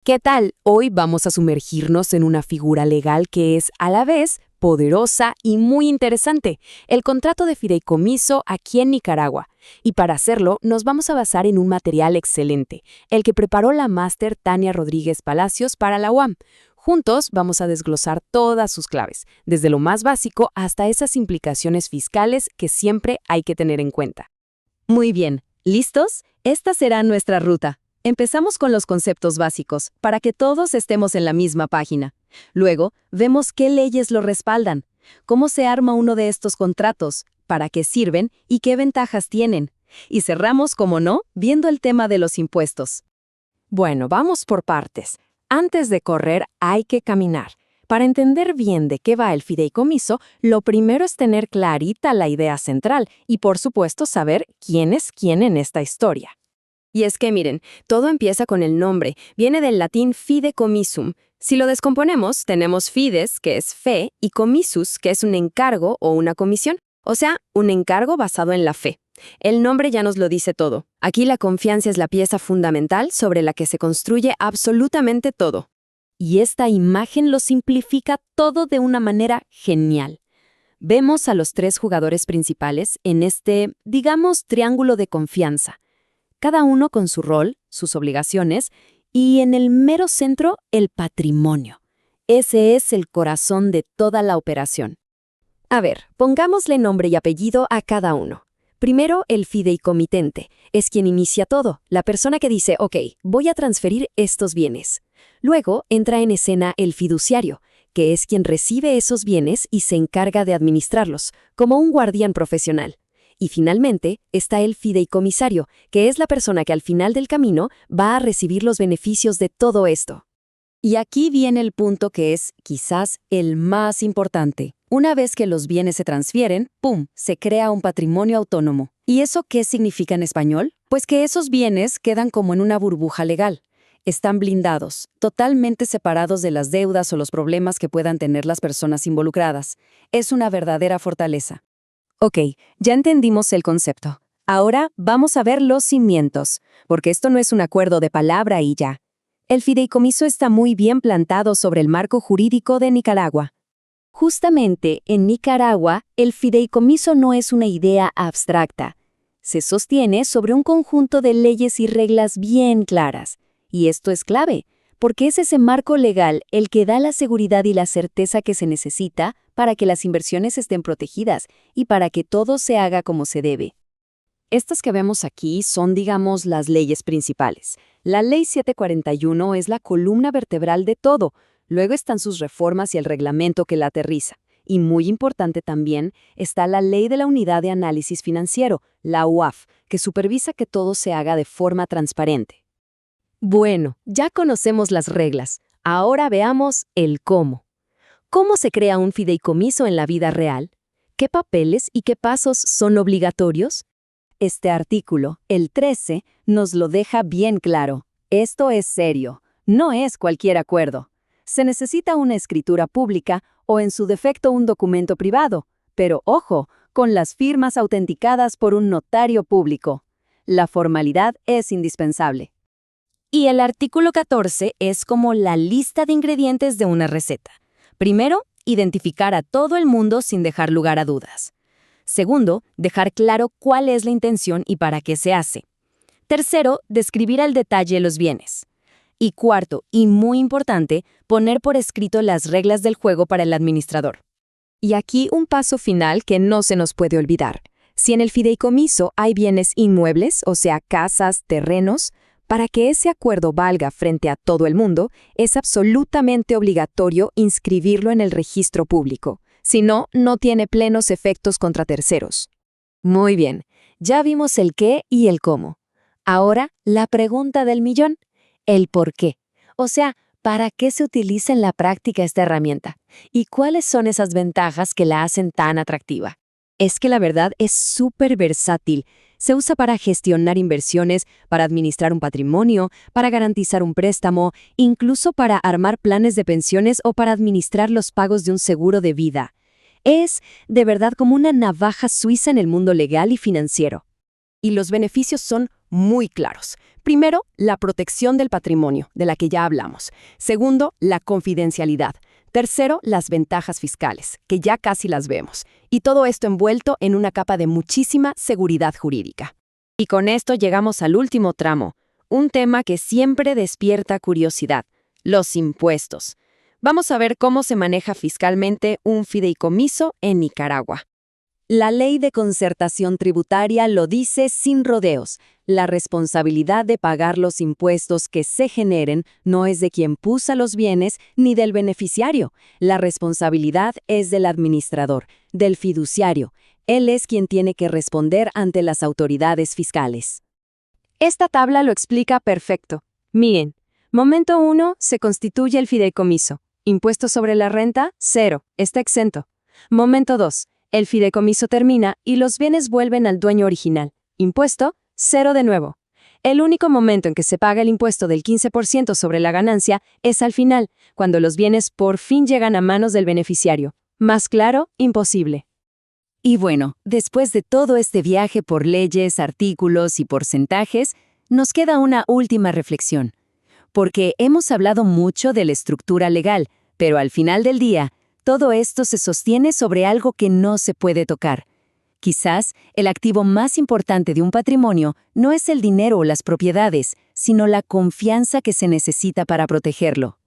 ¿Qué tal? Hoy vamos a sumergirnos en una figura legal que es a la vez poderosa y muy interesante, el contrato de fideicomiso aquí en Nicaragua. Y para hacerlo, nos vamos a basar en un material excelente, el que preparó la máster Tania Rodríguez Palacios para la UAM. Juntos vamos a desglosar todas sus claves, desde lo más básico hasta esas implicaciones fiscales que siempre hay que tener en cuenta. Muy bien, ¿listos? Esta será nuestra ruta. Empezamos con los conceptos básicos, para que todos estemos en la misma página. Luego, vemos qué leyes lo respaldan, cómo se arma uno de estos contratos, para qué sirven y qué ventajas tienen. Y cerramos, como no, viendo el tema de los impuestos. Bueno, vamos por partes. Antes de correr, hay que caminar. Para entender bien de qué va el fideicomiso, lo primero es tener clarita la idea central y, por supuesto, saber quién es quién en esta historia. Y es que miren, todo empieza con el nombre, viene del latín fidecomisum. Si lo descomponemos, tenemos fides, que es fe, y comissus, que es un encargo o una comisión, o sea, un encargo basado en la fe. El nombre ya nos lo dice todo. Aquí la confianza es la pieza fundamental sobre la que se construye absolutamente todo. Y esta imagen lo simplifica todo de una manera genial. Vemos a los tres jugadores principales en este, digamos, triángulo de confianza. Cada uno con su rol, sus obligaciones, y en el mero centro, el patrimonio. Ese es el corazón de toda la operación. A ver, pongámosle nombre y apellido a cada uno. Primero, el fideicomitente. Es quien inicia todo, la persona que dice, ok, voy a transferir estos bienes. Luego, entra en escena el fiduciario, que es quien recibe esos bienes y se encarga de administrarlos, como un guardián profesional. Y finalmente está el fideicomisario, que es la persona que al final del camino va a recibir los beneficios de todo esto. Y aquí viene el punto que es, quizás, el más importante. Una vez que los bienes se transfieren, ¡pum!, se crea un patrimonio autónomo. ¿Y eso qué significa en español? Pues que esos bienes quedan como en una burbuja legal. Están blindados, totalmente separados de las deudas o los problemas que puedan tener las personas involucradas. Es una verdadera fortaleza. Ok, ya entendimos el concepto. Ahora vamos a ver los cimientos, porque esto no es un acuerdo de palabra y ya. El fideicomiso está muy bien plantado sobre el marco jurídico de Nicaragua. Justamente, en Nicaragua, el fideicomiso no es una idea abstracta. Se sostiene sobre un conjunto de leyes y reglas bien claras. Y esto es clave, porque es ese marco legal el que da la seguridad y la certeza que se necesita para que las inversiones estén protegidas y para que todo se haga como se debe. Estas que vemos aquí son, digamos, las leyes principales. La Ley 741 es la columna vertebral de todo. Luego están sus reformas y el reglamento que la aterriza. Y muy importante también está la Ley de la Unidad de Análisis Financiero, la UAF, que supervisa que todo se haga de forma transparente. Bueno, ya conocemos las reglas. Ahora veamos el cómo. ¿Cómo se crea un fideicomiso en la vida real? ¿Qué papeles y qué pasos son obligatorios? Este artículo, el 13, nos lo deja bien claro. Esto es serio, no es cualquier acuerdo. Se necesita una escritura pública o en su defecto un documento privado, pero ojo, con las firmas autenticadas por un notario público. La formalidad es indispensable. Y el artículo 14 es como la lista de ingredientes de una receta. Primero, identificar a todo el mundo sin dejar lugar a dudas. Segundo, dejar claro cuál es la intención y para qué se hace. Tercero, describir al detalle los bienes. Y cuarto, y muy importante, poner por escrito las reglas del juego para el administrador. Y aquí un paso final que no se nos puede olvidar. Si en el fideicomiso hay bienes inmuebles, o sea, casas, terrenos, para que ese acuerdo valga frente a todo el mundo, es absolutamente obligatorio inscribirlo en el registro público. Si no, no tiene plenos efectos contra terceros. Muy bien, ya vimos el qué y el cómo. Ahora, la pregunta del millón, el por qué. O sea, ¿para qué se utiliza en la práctica esta herramienta? ¿Y cuáles son esas ventajas que la hacen tan atractiva? Es que la verdad es súper versátil. Se usa para gestionar inversiones, para administrar un patrimonio, para garantizar un préstamo, incluso para armar planes de pensiones o para administrar los pagos de un seguro de vida. Es, de verdad, como una navaja suiza en el mundo legal y financiero. Y los beneficios son muy claros. Primero, la protección del patrimonio, de la que ya hablamos. Segundo, la confidencialidad. Tercero, las ventajas fiscales, que ya casi las vemos. Y todo esto envuelto en una capa de muchísima seguridad jurídica. Y con esto llegamos al último tramo, un tema que siempre despierta curiosidad: los impuestos. Vamos a ver cómo se maneja fiscalmente un fideicomiso en Nicaragua. La Ley de Concertación Tributaria lo dice sin rodeos. La responsabilidad de pagar los impuestos que se generen no es de quien puso los bienes ni del beneficiario. La responsabilidad es del administrador, del fiduciario. Él es quien tiene que responder ante las autoridades fiscales. Esta tabla lo explica perfecto. Miren, momento 1, se constituye el fideicomiso. Impuesto sobre la renta, 0, está exento. Momento 2. El fideicomiso termina y los bienes vuelven al dueño original. Impuesto, 0 de nuevo. El único momento en que se paga el impuesto del 15% sobre la ganancia es al final, cuando los bienes por fin llegan a manos del beneficiario. Más claro, imposible. Y bueno, después de todo este viaje por leyes, artículos y porcentajes, nos queda una última reflexión. Porque hemos hablado mucho de la estructura legal, pero al final del día, todo esto se sostiene sobre algo que no se puede tocar. Quizás el activo más importante de un patrimonio no es el dinero o las propiedades, sino la confianza que se necesita para protegerlo.